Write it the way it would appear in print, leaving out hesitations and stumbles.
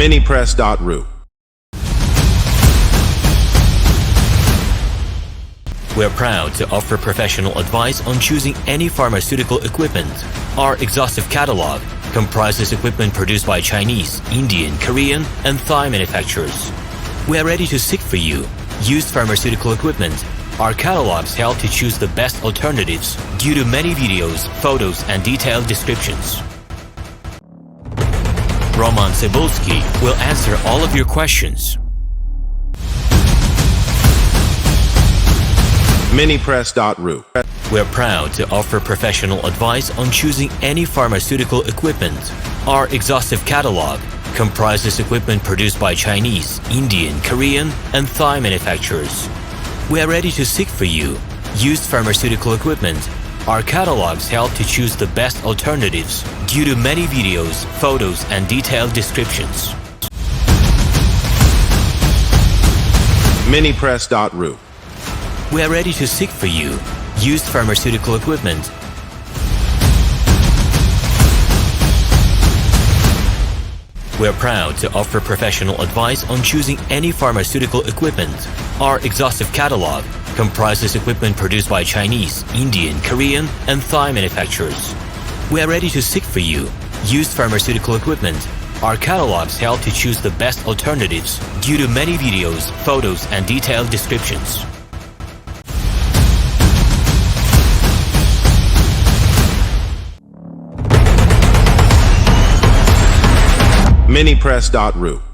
Minipress.ru. We're proud to offer professional advice on choosing any pharmaceutical equipment. Our exhaustive catalog comprises equipment produced by Chinese, Indian, Korean, and Thai manufacturers. We are ready to seek for you used pharmaceutical equipment. Our catalogs help to choose the best alternatives due to many videos, photos, and detailed descriptions. RomanTsibulsky will answer all of your questions. Minipress.ru. We're proud to offer professional advice on choosing any pharmaceutical equipment. Our exhaustive catalog comprises equipment produced by Chinese, Indian, Korean, and Thai manufacturers. We are ready to seek for you used pharmaceutical equipment. Our catalogs help to choose the best alternatives due to many videos, photos, and detailed descriptions. Minipress.ru. We are ready to seek for you used pharmaceutical equipment. We're proud to offer professional advice on choosing any pharmaceutical equipment. Our exhaustive catalog comprises equipment produced by Chinese, Indian, Korean, and Thai manufacturers. We are ready to seek for you used pharmaceutical equipment. Our catalogs help to choose the best alternatives due to many videos, photos, and detailed descriptions. Minipress.ru.